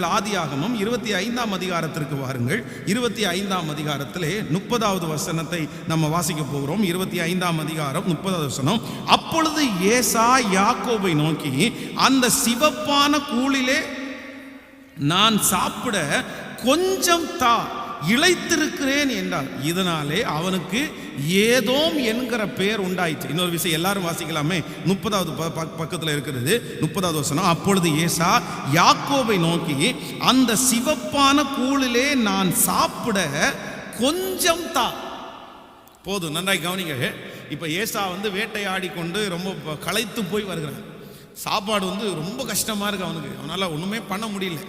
ஆதியாகமம் 25ஆம் அதிகாரத்திற்கு வாருங்கள். 25ஆம் அதிகாரத்திலே 30வது வசனத்தை நம்ம வாசிக்க போகிறோம். 25ஆம் அதிகாரம் 30வது வசனம். அப்பொழுது ஏசா யாக்கோபை நோக்கி, அந்த சிவப்பான கூழிலே நான் சாப்பிட கொஞ்சம் தா, இளைத்திருக்கிறேன் என்றார். இதனாலே அவனுக்கு ஏதோம் என்கிற பெயர் உண்டாயிற்று. இன்னொரு விஷயம் எல்லாரும் வாசிக்கலாமே, 30வது பக்கத்தில் இருக்கிறது 30வது வசனம். அப்பொழுது ஏசா யாக்கோபை நோக்கி, அந்த சிவப்பான கூழிலே நான் சாப்பிட கொஞ்சம் தா. போதும், நன்றாய் கவனிங்க. இப்போ ஏசா வேட்டையாடி கொண்டு ரொம்ப களைத்து போய் வருகிறான். சாப்பாடு ரொம்ப கஷ்டமாக இருக்கு அவனுக்கு. அவனால் ஒன்றுமே பண்ண முடியல.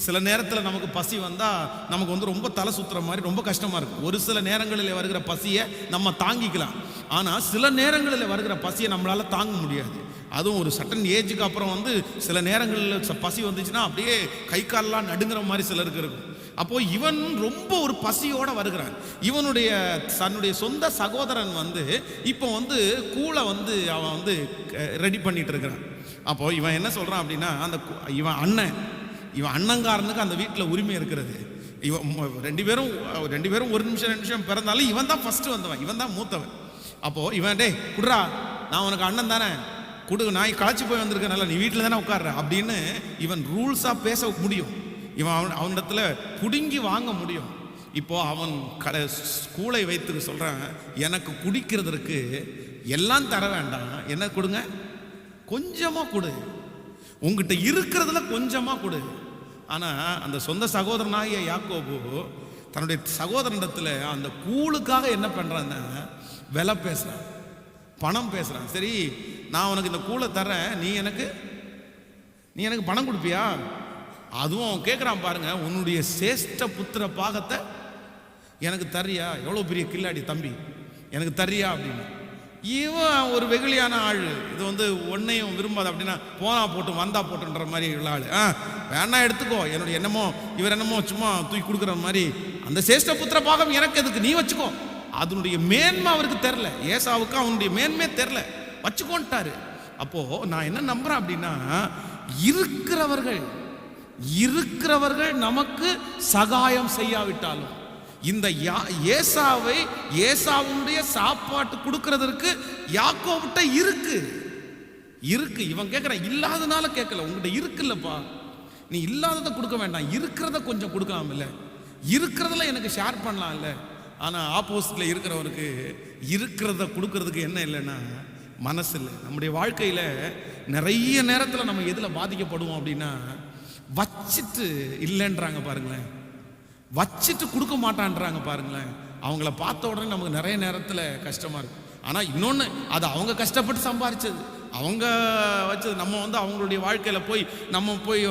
சில நேரத்தில் நமக்கு பசி வந்தால் நமக்கு ரொம்ப தலை சுற்றுற மாதிரி ரொம்ப கஷ்டமாக இருக்கும். ஒரு சில நேரங்களில் வருகிற பசியை நம்ம தாங்கிக்கலாம். ஆனால் சில நேரங்களில் வருகிற பசியை நம்மளால் தாங்க முடியாது. அதுவும் ஒரு சட்டன் ஏஜுக்கு அப்புறம் சில நேரங்களில் பசி வந்துச்சுன்னா அப்படியே கை காலெலாம் நடுங்கிற மாதிரி சிலருக்கு இருக்கும். அப்போது இவன் ரொம்ப ஒரு பசியோடு வருகிறான். இவனுடைய தன்னுடைய சொந்த சகோதரன் இப்போ கூழை அவன் ரெடி பண்ணிட்டு இருக்கிறான். அப்போது இவன் என்ன சொல்கிறான் அப்படின்னா, இவன் அண்ணங்காரனுக்கு அந்த வீட்டில் உரிமை இருக்கிறது. இவன் ரெண்டு பேரும் ஒரு நிமிஷம் 2 நிமிஷம் பிறந்தாலும் இவன் தான் ஃபர்ஸ்ட் வந்தவன், இவன் தான் மூத்தவன். அப்போது இவன், டே குடுறா, நான் உனக்கு அண்ணன் தானே, குடு, நான் களைச்சி போய் வந்திருக்கேன், நீ வீட்டில் தானே உட்கார்ற அப்படின்னு இவன் ரூல்ஸாக பேச முடியும். இவன் அவனிடத்துல புடுங்கி வாங்க முடியும். இப்போ அவன் கூளை வைத்து சொல்கிறான், எனக்கு குடிக்கிறதுக்கு எல்லாம் தர வேண்டாம், என்ன கொடுங்க, கொஞ்சமாக கொடு, உங்ககிட்ட இருக்கிறதுல கொஞ்சமாக கொடு. ஆனால் அந்த சொந்த சகோதரனாகிய யாக்கோபு தன்னுடைய சகோதரனிடத்தில் அந்த கூழுக்காக என்ன பண்ணுறான்னா விலை பேசுகிறான், பணம் பேசுகிறான். சரி, நான் உனக்கு இந்த கூழை தரேன், நீ எனக்கு பணம் கொடுப்பியா? அதுவும் அவன் கேட்குறான் பாருங்க, உன்னுடைய சேஷ்ட புத்திர பாகத்தை எனக்கு தர்றியா? எவ்வளோ பெரிய கில்லாடி தம்பி, எனக்கு தர்றியா அப்படின்னு. இவன் ஒரு வெகுளியான ஆள். இது ஒன்னையும் விரும்பாது அப்படின்னா போனா போட்டு வந்தா போட்டுன்ற மாதிரி உள்ள ஆள். வேணா எடுத்துக்கோ, என்னுடைய இவர் என்னமோ சும்மா தூக்கி கொடுக்குற மாதிரி, அந்த சேஷ்ட புத்திர பாகம் எனக்கு எதுக்கு, நீ வச்சுக்கோ. அதனுடைய மேன்மை அவருக்கு தெரில, ஏசாவுக்கு அவனுடைய மேன்மையே தெரில, வச்சுக்கோன்ட்டாரு. அப்போ நான் என்ன நம்புறேன் அப்படின்னா, இருக்கிறவர்கள் நமக்கு சகாயம் செய்யாவிட்டாலும் இந்த ஏசாவுடைய சாப்பாட்டு கொடுக்கிறதற்கு யாக்கோபிட்ட இருக்கு. இவன் கேட்கிறான், இல்லாதனால கேட்கல, உங்ககிட்ட இருக்குல்லப்பா, நீ இல்லாததை கொடுக்க வேண்டாம், இருக்கிறத கொஞ்சம் கொடுக்கலாம் இல்ல, இருக்கிறதுல எனக்கு ஷேர் பண்ணலாம் இல்ல. ஆனா ஆப்போசிட்ல இருக்கிறவருக்கு இருக்கிறத கொடுக்கறதுக்கு என்ன இல்லைன்னா மனசு இல்லை. நம்முடைய வாழ்க்கையில நிறைய நேரத்தில் நம்ம எதுல பாதிக்கப்படுவோம் அப்படின்னா, வச்சிட்டு இல்லைன்றாங்க பாருங்களேன், வச்சிட்டு கொடுக்க மாட்டான்றாங்க பாருங்களேன். அவங்கள பார்த்த உடனே நமக்கு நிறைய நேரத்தில் கஷ்டமாக இருக்கும். ஆனால் இன்னொன்று, அது அவங்க கஷ்டப்பட்டு சம்பாதிச்சது, அவங்க வச்சது. நம்ம அவங்களுடைய வாழ்க்கையில் நம்ம போய்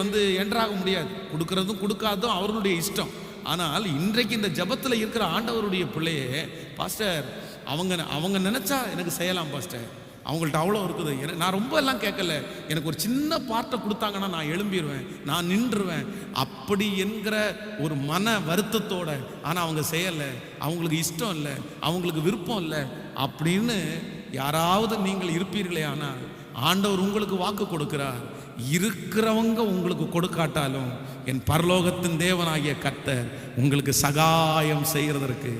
என்ட்ராக முடியாது. கொடுக்கறதும் கொடுக்காததும் அவர்களுடைய இஷ்டம். ஆனால் இன்றைக்கு இந்த ஜபத்தில் இருக்கிற ஆண்டவருடைய பிள்ளையே, பாஸ்டர் அவங்க நினச்சா எனக்கு செய்யலாம் பாஸ்டர், அவங்கள்ட்ட அவ்வளோ இருக்குது, நான் ரொம்ப எல்லாம் கேட்கல, எனக்கு ஒரு சின்ன பார்ட்டை கொடுத்தாங்கன்னா நான் எழும்பிடுவேன், நான் நின்றுவேன் அப்படி என்கிற ஒரு மன வருத்தத்தோட. ஆனால் அவங்க செய்யலை, அவங்களுக்கு இஷ்டம் இல்லை, அவங்களுக்கு விருப்பம் இல்லை அப்படின்னு யாராவது நீங்கள் இருப்பீர்களே. ஆனால் ஆண்டவர் உங்களுக்கு வாக்கு கொடுக்கிறார், இருக்கிறவங்க உங்களுக்கு கொடுக்காட்டாலும் என் பரலோகத்தின் தேவனாகிய கர்த்தர் உங்களுக்கு சகாயம் செய்கிறதற்கு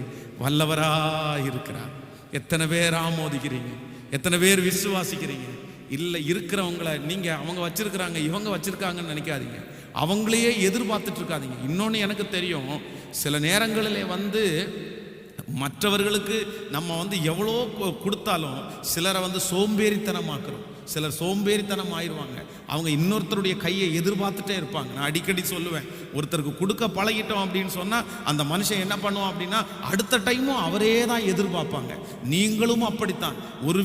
வல்லவராக இருக்கிறார். எத்தனை பேர் ஆமோதிக்கிறீங்க? எத்தனை பேர் விசுவாசிக்கிறீங்க? இல்லை, இருக்கிறவங்கள நீங்கள் அவங்க வச்சிருக்கிறாங்க இவங்க வச்சிருக்காங்கன்னு நினைக்காதீங்க, அவங்களையே எதிர்பார்த்துட்டு இருக்காதீங்க. இன்னொன்று எனக்கு தெரியும், சில நேரங்களில் மற்றவர்களுக்கு நம்ம எவ்வளோ கொடுத்தாலும் சிலரை சோம்பேறித்தனமாக்குறோம். சிலர் சோம்பேறித்தனம் ஆயிடுவாங்க, அவங்க இன்னொருத்தருடைய கையை எதிர்பார்த்துட்டே இருப்பாங்க. நான் அடிக்கடி சொல்லுவேன், ஒருத்தருக்கு கொடுக்க பழகிட்டோம் அப்படின்னு சொன்னால் அந்த மனுஷன் என்ன பண்ணுவான் அப்படின்னா அடுத்த டைமும் அவரே தான் எதிர்பார்ப்பாங்க. நீங்களும் அப்படித்தான். ஒரு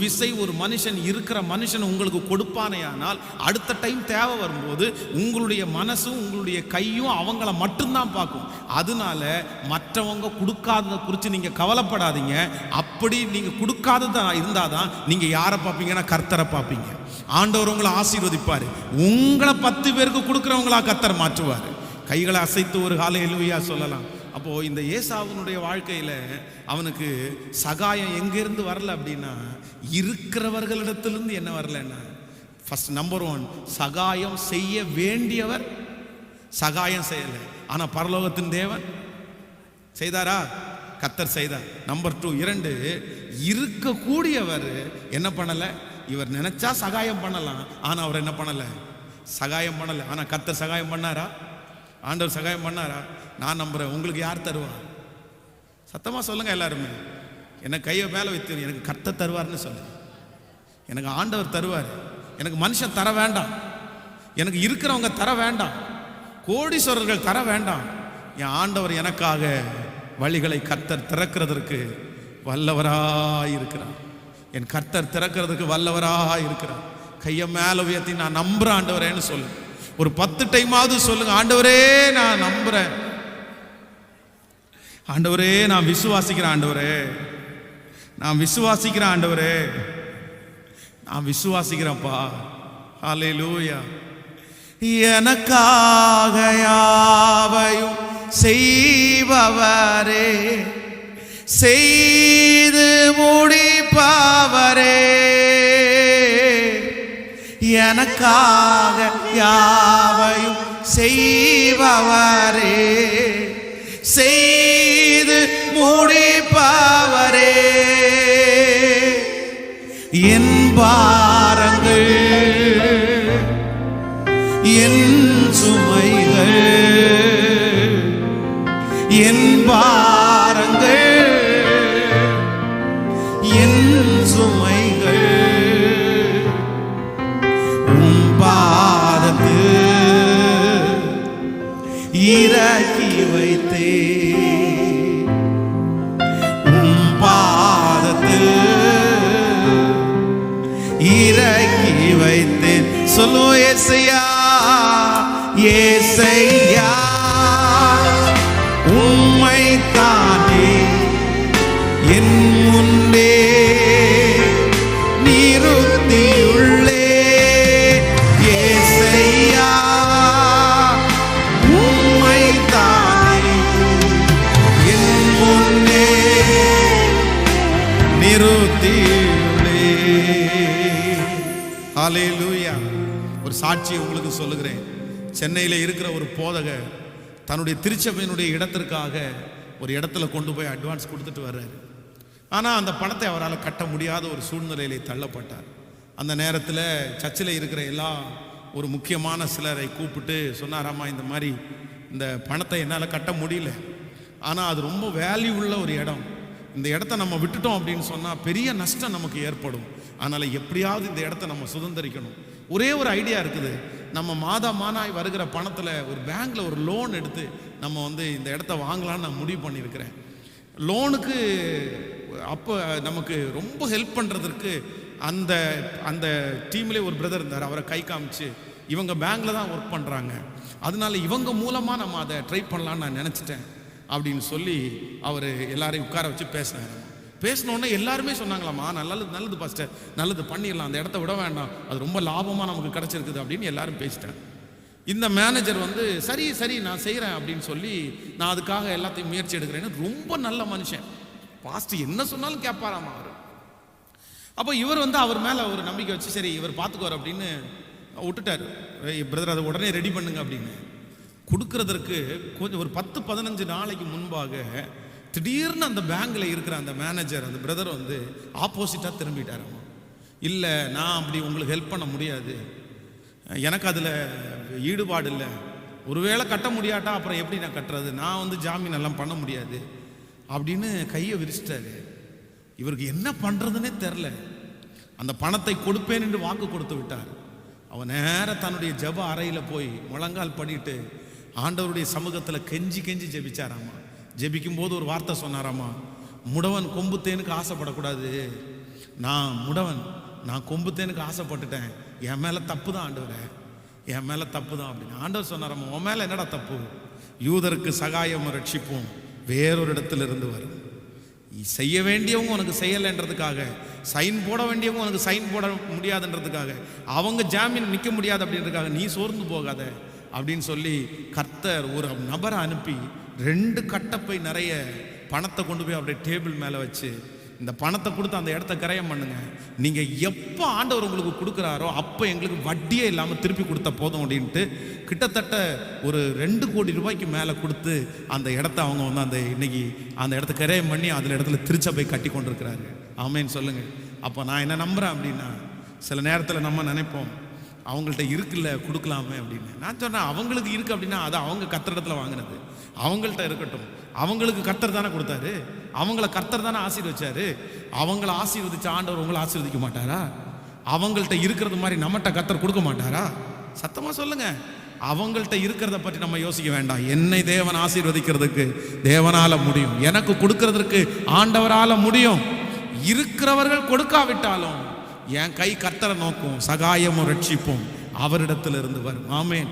இருக்கிற மனுஷன் உங்களுக்கு கொடுப்பானே, ஆனால் அடுத்த டைம் தேவை வரும்போது உங்களுடைய மனசும் உங்களுடைய கையும் அவங்கள மட்டும்தான் பார்க்கும். அதனால மற்றவங்க கொடுக்காததை குறித்து நீங்கள் கவலைப்படாதீங்க. அப்படி நீங்கள் கொடுக்காததான் இருந்தாதான் நீங்கள் யாரை பார்ப்பீங்கன்னா கர்த்தரை பார்ப்பீங்க. ஆண்டவர் உங்களை ஆசீர்வதிப்பார். உங்களை 10 பேருக்கு கொடுக்குறவங்களா கர்த்தர் மாற்றுவார். கைகளை அசைத்து ஒரு ஹல்லேலூயா சொல்லலாம். அப்போ இந்த ஏசாவுனுடைய வாழ்க்கையில அவனுக்கு சகாயம் எங்கிருந்து வரல அப்படின்னா, இருக்கிறவர்களிடத்திலிருந்து என்ன வரலன்னா, ஃபர்ஸ்ட் நம்பர் 1, சகாயம் செய்ய வேண்டியவர் சகாயம் செய்யலை. ஆனா பரலோகத்தின் தேவன் செய்தாரா? கர்த்தர் செய்தார். நம்பர் 2, 2, இருக்கக்கூடியவர் என்ன பண்ணல? இவர் நினைச்சா சகாயம் பண்ணலாம், ஆனா அவர் என்ன பண்ணல? சகாயம் பண்ணல. ஆனா கர்த்தர் சகாயம் பண்ணாரா? ஆண்டவர் சகாயம் பண்ணாரா? நான் நம்புறேன். உங்களுக்கு யார் தருவா? சத்தமா சொல்லுங்க எல்லாருமே. எனக்கு கையை மேல வைத்து எனக்கு கர்த்தர் தருவார்னு சொல்லு. எனக்கு ஆண்டவர் தருவார். எனக்கு மனுஷன் தர வேண்டாம், எனக்கு இருக்கிறவங்க தர வேண்டாம், கோடீஸ்வரர்கள் தர வேண்டாம். என் ஆண்டவர் எனக்காக வழிகளை கர்த்தர் திறக்கிறதற்கு வல்லவராய் இருக்கிறார். என் கர்த்தர் திறக்கிறதுக்கு வல்லவராய் இருக்கிறார். கையை மேல உயர்த்தி நான் நம்புறேன் ஆண்டவரேன்னு சொல்லு. ஒரு 10 டைமாவது சொல்லுங்க, ஆண்டவரே நான் நம்புறேன், ஆண்டவரே நான் விசுவாசிக்கிறேன், ஆண்டவரே நான் விசுவாசிக்கிறேன், ஆண்டவரே நான் விசுவாசிக்கிறேன்ப்பா. ஹல்லேலூயா. எனக்காக யாவையும் செய்பவரே, செய்து முடிப்பவரே, எனக்காக யாவையும் செய்பவரே, செய்து முடிப்பவரே, என் பாரங்கள் என் சுமைகள், என் பாரங்கள் என் சுமைகள் உம் பாதத்து இறக்கி வைத்தே, உம் பாதத்து இறக்கி வைத்தேன். சொல்லு ஏசையா, ஏசையா உம்மை தானே என் முன்னே நிறுத்தியுள்ளே. ஏசையா உம்மை தானே என் முன்னே நிறுத்தியுள்ளே. ஹல்லேலூயா. ஒரு சாட்சியை உங்களுக்கு சொல்லுகிறேன். சென்னையில் இருக்கிற ஒரு போதகர் தன்னுடைய திருச்சபையினுடைய இடத்திற்காக ஒரு இடத்துல கொண்டு போய் அட்வான்ஸ் கொடுத்துட்டு வர்றாரு. ஆனால் அந்த பணத்தை அவரால் கட்ட முடியாத ஒரு சூழ்நிலையிலே தள்ளப்பட்டார். அந்த நேரத்தில் சர்ச்சில் இருக்கிற எல்லா ஒரு முக்கியமான சிலரை கூப்பிட்டு சொன்னாராமா, இந்த மாதிரி இந்த பணத்தை என்னால் கட்ட முடியல, ஆனால் அது ரொம்ப வேல்யூ உள்ள ஒரு இடம், இந்த இடத்த நம்ம விட்டுட்டோம் அப்படின்னு சொன்னால் பெரிய நஷ்டம் நமக்கு ஏற்படும், அதனால் எப்படியாவது இந்த இடத்த நம்ம சுதந்திரிக்கணும். ஒரே ஒரு ஐடியா இருக்குது, நம்ம மானாய் வருகிற பணத்தில் ஒரு பேங்க்கில் ஒரு லோன் எடுத்து நம்ம வந்து இந்த இடத்த வாங்கலான்னு நான் முடிவு பண்ணியிருக்கிறேன். லோனுக்கு அப்போ நமக்கு ரொம்ப ஹெல்ப் பண்ணுறதுக்கு அந்த அந்த டீம்லேயே ஒரு பிரதர் இருந்தார். அவரை கை காமிச்சு, இவங்க பேங்க்கில் தான் ஒர்க் பண்ணுறாங்க, அதனால இவங்க மூலமாக நம்ம அதை ட்ரை பண்ணலான்னு நான் நினச்சிட்டேன் அப்படின்னு சொல்லி அவர் எல்லாரையும் உட்கார வச்சு பேசினார். பேசினோடனே எல்லாருமே சொன்னாங்களாம்மா, நல்லது பாஸ்டர், நல்லது பண்ணிடலாம், அந்த இடத்த விட வேண்டாம், அது ரொம்ப லாபமாக நமக்கு கிடச்சிருக்குது அப்படின்னு எல்லாரும் பேசிட்டாங்க. இந்த மேனேஜர் வந்து சரி நான் செய்கிறேன் அப்படின்னு சொல்லி நான் அதுக்காக எல்லாத்தையும் முயற்சி எடுக்கிறேன்னு ரொம்ப நல்ல மனுஷன், பாஸ்டர் என்ன சொன்னாலும் கேட்பாராமா அவர். அப்போ இவர் வந்து அவர் மேலே ஒரு நம்பிக்கை வச்சு சரி இவர் பார்த்துக்குவார் அப்படின்னு விட்டுட்டார். பிரதர் அதை உடனே ரெடி பண்ணுங்க அப்படின்னு கொடுக்கறதற்கு கொஞ்சம் ஒரு 10-15 நாளைக்கு முன்பாக திடீர்னு அந்த பேங்கில் இருக்கிற அந்த மேனேஜர் அந்த பிரதர் வந்து ஆப்போசிட்டாக திரும்பிட்டாராமா. இல்லை நான் அப்படி உங்களுக்கு ஹெல்ப் பண்ண முடியாது, எனக்கு அதில் ஈடுபாடு இல்லை, ஒருவேளை கட்ட முடியாட்டா அப்புறம் எப்படி நான் கட்டுறது, நான் வந்து ஜாமீன் எல்லாம் பண்ண முடியாது அப்படின்னு கையை விரிச்சிட்டாரு. இவருக்கு என்ன பண்ணுறதுன்னே தெரில. அந்த பணத்தை கொடுப்பேன் என்று வாக்கு கொடுத்து விட்டார். அவன் நேராக தன்னுடைய ஜெப அறையில் போய் முழங்கால் பண்ணிட்டு ஆண்டவருடைய சமூகத்தில் கெஞ்சி ஜெபிச்சாராமா. ஜெபிக்கும் போது ஒரு வார்த்தை சொன்னாராமா, முடவன் கொம்புத்தேனுக்கு ஆசைப்படக்கூடாது, நான் முடவன், நான் கொம்புத்தேனுக்கு ஆசைப்பட்டுட்டேன், என் மேலே தப்பு தான் ஆண்டவரே, என் மேலே தப்பு தான் அப்படின்னு ஆண்டவர் சொன்னாராமா. உன் மேலே என்னடா தப்பு, யூதருக்கு சகாயம் ரட்சிப்போம் வேறொரு இடத்துல இருந்து வரும், செய்ய வேண்டியவங்க உனக்கு செய்யலைன்றதுக்காக, சைன் போட வேண்டியவங்க உனக்கு சைன் போட முடியாதுன்றதுக்காக, அவங்க ஜாமீன் நிற்க முடியாது அப்படின்றதுக்காக நீ சோர்ந்து போகாத அப்படின்னு சொல்லி கர்த்தர் ஒரு நபரை அனுப்பி 2 கட்டப்பை நிறைய பணத்தை கொண்டு போய் அப்படியே டேபிள் மேலே வச்சு, இந்த பணத்தை கொடுத்து அந்த இடத்த கிரயம் பண்ணுங்க. நீங்கள் எப்போ ஆண்டவர் உங்களுக்கு கொடுக்குறாரோ அப்போ எங்களுக்கு வட்டியே இல்லாமல் திருப்பி கொடுத்த போதும் அப்படின்ட்டு கிட்டத்தட்ட ஒரு 2 கோடி ரூபாய்க்கு மேலே கொடுத்து அந்த இடத்த அவங்க வந்து அந்த இன்னைக்கு அந்த இடத்த கிரயம் பண்ணி அதில் இடத்துல திருச்சபை கட்டி கொண்டிருக்கிறாரு. ஆமேன்னு சொல்லுங்கள். அப்போ நான் என்ன நம்புகிறேன் அப்படின்னா, சில நேரத்தில் நம்ம நினைப்போம் அவங்கள்ட்ட இருக்குல்ல கொடுக்கலாமே அப்படின்னு. நான் சொன்னேன் அவங்களுக்கு இருக்குது அப்படின்னா அது அவங்க கர்த்தரிடத்துல வாங்கினது, அவங்கள்ட்ட இருக்கட்டும். அவங்களுக்கு கர்த்தர் தானே கொடுத்தாரு, அவங்கள கர்த்தர் தானே ஆசீர்வச்சாரு. அவங்கள ஆசீர்வதிச்ச ஆண்டவர் உங்களை ஆசீர்வதிக்க மாட்டாரா? அவங்கள்ட்ட இருக்கிறது மாதிரி நம்மகிட்ட கர்த்தர் கொடுக்க மாட்டாரா? சத்தமாக சொல்லுங்க. அவங்கள்ட்ட இருக்கிறத பற்றி நம்ம யோசிக்க வேண்டாம். என்னை தேவன் ஆசீர்வதிக்கிறதுக்கு தேவனால முடியும், எனக்கு கொடுக்கறதுக்கு ஆண்டவரால முடியும். இருக்கிறவர்கள் கொடுக்காவிட்டாலும் என் கை கர்த்தரை நோக்கும், சகாயமும் ரட்சிப்பும் அவரிடத்திலிருந்து வரும். ஆமென்.